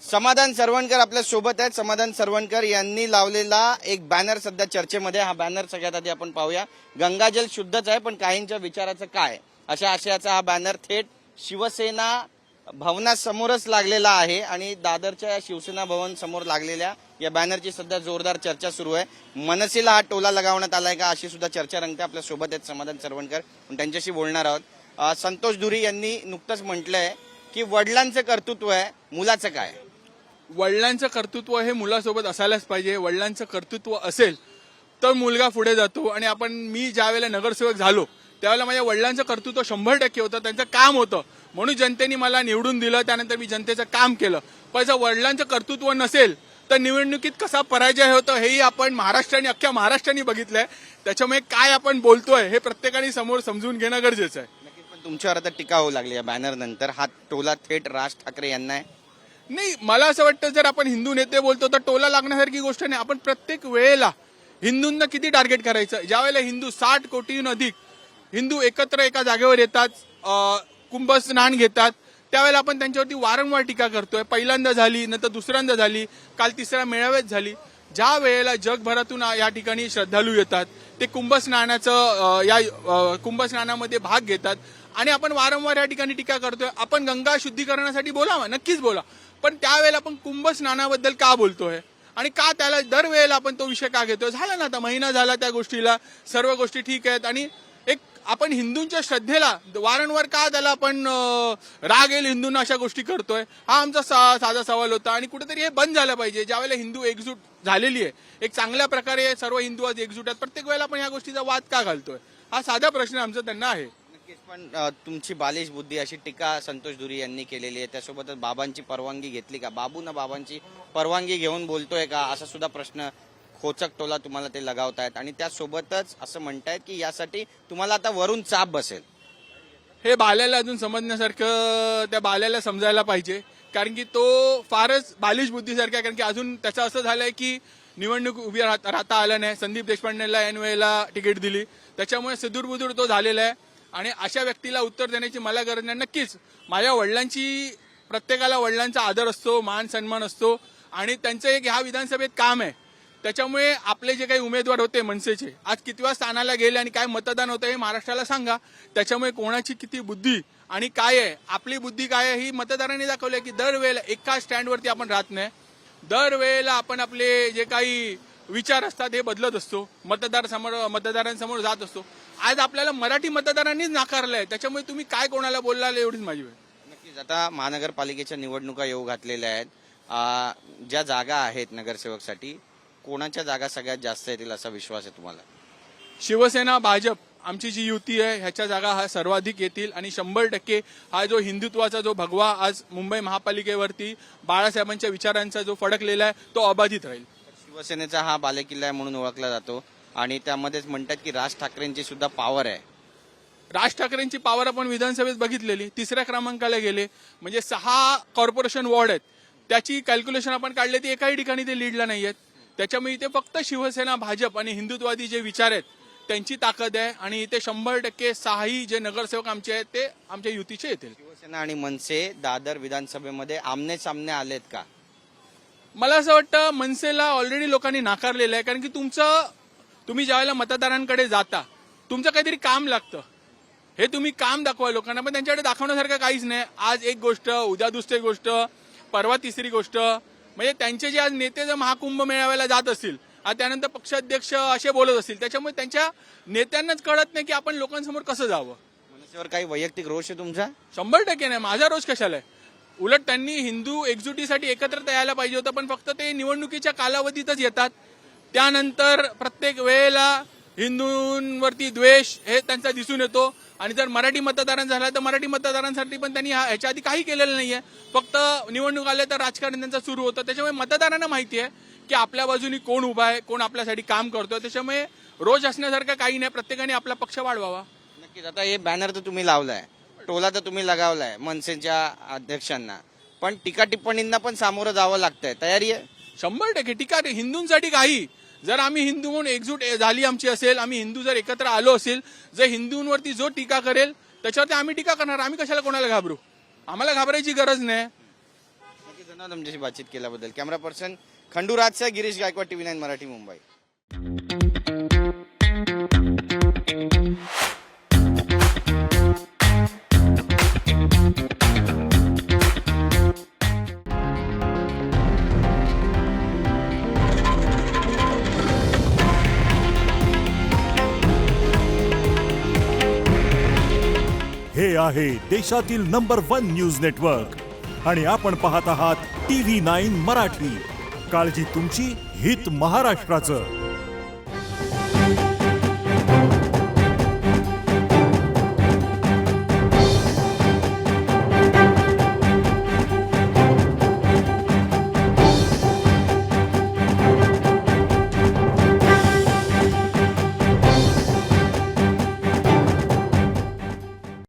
समाधान सरवणकर आपल्या सोबत आहेत. समाधान सरवणकर यांनी लावलेला एक बॅनर सध्या चर्चेमध्ये. हा बॅनर सगळ्यात आधी आपण पाहूया. गंगाजल शुद्धच आहे पण काहींच्या विचाराचं काय, अशा आशयाचा हा बॅनर थेट शिवसेना भवनासमोरच लागलेला आहे आणि दादरच्या शिवसेना भवन समोर लागलेल्या या बॅनरची सध्या जोरदार चर्चा सुरू आहे. मनसेला हा टोला लगावण्यात आलाय का, अशी सुद्धा चर्चा रंगते. आपल्या सोबत आहेत समाधान सरवणकर, त्यांच्याशी बोलणार आहोत. संतोष धुरी यांनी नुकतंच म्हटलंय की वडिलांचं कर्तृत्व आहे, मुलाचं काय? वडिलांचं कर्तृत्व हे मुलासोबत असायलाच पाहिजे. वडिलांचं कर्तृत्व असेल तर मुलगा पुढे जातो. आणि मी ज्या वेळेला नगरसेवक झालो त्यावेळेला माझ्या वडिलांचं कर्तृत्व 100% होतं. त्यांचं काम होतं म्हणून जनतेने मला निवडून दिलं. त्यानंतर मी जनतेचं काम केलं. पण जर वडिलांचं कर्तृत्व नसेल तर निवडणुकीत कसा पराजय होतो हेही आपण महाराष्ट्राने, अख्ख्या महाराष्ट्राने बघितलंय. त्याच्यामुळे काय आपण बोलतोय हे प्रत्येकाने समोर समजून घेणं गरजेचं आहे. नक्कीच. पण तुमच्यावर आता टीका होऊ लागली या बॅनर नंतर. हा टोला थेट राज ठाकरे यांना आहे. नाही, मला असं वाटतं जर आपण हिंदू नेते बोलतो तर टोला लागण्यासारखी गोष्ट नाही. आपण प्रत्येक वेळेला हिंदूंना किती टार्गेट करायचं. ज्या वेळेला हिंदू 60 कोटीहून अधिक हिंदू एकत्र एका जागेवर येतात, कुंभस्नान घेतात, त्यावेळेला आपण त्यांच्यावरती वारंवार टीका करतोय. पहिल्यांदा झाली, नंतर दुसऱ्यांदा झाली, काल तिसऱ्या मेळाव्यात झाली. ज्या वेळेला जगभरातून या ठिकाणी श्रद्धाळू येतात ते कुंभस्नानामध्ये भाग घेतात आणि आपण वारंवार या ठिकाणी टीका करतोय. आपण गंगा शुद्धीकरणासाठी बोलावा, नक्कीच बोला, पण त्यावेळेला आपण कुंभस्नानाबद्दल का बोलतोय आणि का त्याला दरवेळेला आपण तो विषय का घेतोय? झाला ना, आता महिना झाला त्या गोष्टीला, सर्व गोष्टी ठीक आहेत. आणि एक आपण हिंदूंच्या श्रद्धेला वारंवार का त्याला आपण राग येईल हिंदूंना अशा गोष्टी करतोय, हा आमचा साधा सवाल होता. आणि कुठेतरी हे बंद झालं पाहिजे. ज्यावेळेला हिंदू एकजूट झालेली आहे, एक चांगल्या प्रकारे सर्व हिंदू आज एकजूट आहेत, प्रत्येक वेळेला आपण या गोष्टीचा वाद का घालतोय, हा साधा प्रश्न आमचा त्यांना आहे. पण तुमची बालिश बुद्धी अशी टीका संतोष धुरी यांनी केलेली आहे. त्यासोबतच बाबांची परवानगी घेतली का, बाबूनं बाबांची परवानगी घेऊन बोलतोय का, असा सुद्धा प्रश्न खोचक टोला तुम्हाला ते लगावतायत. आणि त्यासोबतच असं म्हणतायत की यासाठी तुम्हाला आता वरून चाप बसेल. हे बाल्याला अजून समजण्यासारखं, त्या बाल्याला समजायला पाहिजे, कारण की तो फारच बालिश बुद्धीसारखा आहे. कारण की अजून त्याचं असं झालंय की निवडणूक उभी राहता आलं नाही, संदीप देशपांडेला ऐन वेळेला तिकीट दिली, त्याच्यामुळे सिदूरबुदूर तो झालेला आहे. आणि अशा व्यक्तीला उत्तर देण्याची मला गरज नाही. नक्कीच माझ्या वडिलांची, प्रत्येकाला वडिलांचा आदर असतो, मान सन्मान असतो आणि त्यांचं एक ह्या विधानसभेत काम आहे. त्याच्यामुळे आपले जे काही उमेदवार होते मनसेचे, आज कितव्या स्थानाला गेले आणि काय मतदान होतं हे महाराष्ट्राला सांगा. त्याच्यामुळे कोणाची किती बुद्धी आणि काय आहे, आपली बुद्धी काय आहे ही मतदारांनी दाखवली की दरवेळेला एका स्टँडवरती आपण राहत नाही. दरवेळेला आपण आपले जे काही विचार असतात हे बदलत असतो, मतदारांसमोर जात असतो. आज आपल्याला मराठी मतदारांनीच नाकारलंय, त्याच्यामुळे तुम्ही काय कोणाला बोलला एवढीच माझी वेळ. नक्कीच. आता महानगरपालिकेच्या निवडणुका येऊ घातलेल्या आहेत. ज्या जागा आहेत नगरसेवकसाठी, कोणाच्या जागा सगळ्यात जास्त येतील असा विश्वास आहे तुम्हाला? शिवसेना भाजप आमची जी युती आहे ह्याच्या जागा हा सर्वाधिक येतील. आणि 100% हा जो हिंदुत्वाचा जो भगवा आज मुंबई महापालिकेवरती बाळासाहेबांच्या विचारांचा जो फडकलेला आहे तो अबाधित राहील. शिवसेनेचा हा बालेकिल्ला आहे म्हणून ओळखला जातो आणि त्यामध्येच म्हणतात की राज ठाकरेंची सुद्धा पॉवर आहे. राज ठाकरेंची पॉवर आपण विधानसभेत बघितलेली, 3ऱ्या क्रमांकाला गेले, म्हणजे 6 कॉर्पोरेशन वॉर्ड आहेत, त्याची कॅल्क्युलेशन आपण काढली ती एकाही ठिकाणी ते लीडला नाही आहेत. त्याच्यामुळे इथे फक्त शिवसेना भाजप आणि हिंदुत्वादी जे विचार आहेत त्यांची ताकद आहे. आणि इथे 100% 6ही जे नगरसेवक आमचे आहेत ते आमच्या युतीचे येतील. शिवसेना आणि मनसे दादर विधानसभेमध्ये आमने सामने आलेत का? मला असं वाटतं मनसेला ऑलरेडी लोकांनी नाकारलेलं आहे. कारण की तुम्ही ज्यावेळेला मतदारांकडे जाता, तुमचं काहीतरी काम लागतं, हे तुम्ही काम दाखवा लोकांना, पण त्यांच्याकडे दाखवण्यासारखं काहीच नाही. आज एक गोष्ट, उद्या दुसरी गोष्ट, परवा तिसरी गोष्ट. म्हणजे त्यांचे जे आज नेते जर महाकुंभ मेळाव्याला जात असतील, त्यानंतर पक्षाध्यक्ष असे बोलत असतील, त्याच्यामुळे त्यांच्या नेत्यांनाच कळत नाही की आपण लोकांसमोर कसं जावं. मनसेवर काही वैयक्तिक रोष आहे तुमचा? 100% नाही. माझा रोष कशाला आहे? उलट त्यांनी हिंदू एकजुटीसाठी एकत्र यायला पाहिजे होतं, पण फक्त ते निवडणुकीच्या कालावधीतच येतात. त्यानंतर प्रत्येक वेळेला हिंदूंवरती द्वेष हे त्यांचा दिसून येतो. आणि जर मराठी मतदारांचा झाला तर मराठी मतदारांसाठी पण त्यांनी ह्याच्या आधी काही केलेलं नाहीये, फक्त निवडणूक आले तर राजकारण त्यांचं सुरू होतं. त्याच्यामुळे मतदारांना माहिती आहे की आपल्या बाजूनी कोण उभा आहे, कोण आपल्यासाठी काम करतोय. त्याच्यामुळे रोज असण्यासारखं काही नाही, प्रत्येकाने आपला पक्ष वाढवावा. नक्कीच. आता हे बॅनर तर तुम्ही लावलाय, टोला तर तुम्ही लगावलाय मनसेच्या अध्यक्षांना, पण टीका टिप्पणींना पण सामोरं जावं लागतंय, तयारी आहे? 100% टीका हिंदूंसाठी काही जर आम्ही हिंदू म्हणून एकजूट झाली आमची असेल, आम्ही हिंदू जर एकत्र आलो असेल, जर हिंदूंवरती जो टीका करेल त्याच्यावरती आम्ही टीका करणार. आम्ही कशाला कोणाला घाबरू? आम्हाला घाबरायची गरज नाही. नक्कीच धन्यवाद तुमच्याशी बातचीत केल्याबद्दल. कॅमेरा पर्सन खंडूराजचा गिरीश गायकवाड, TV9 मराठी, मुंबई. हे आहे देशातील नंबर 1 न्यूज नेटवर्क आणि आपण पाहत आहात TV9 मराठी. काळजी तुमची, हित महाराष्ट्राचं.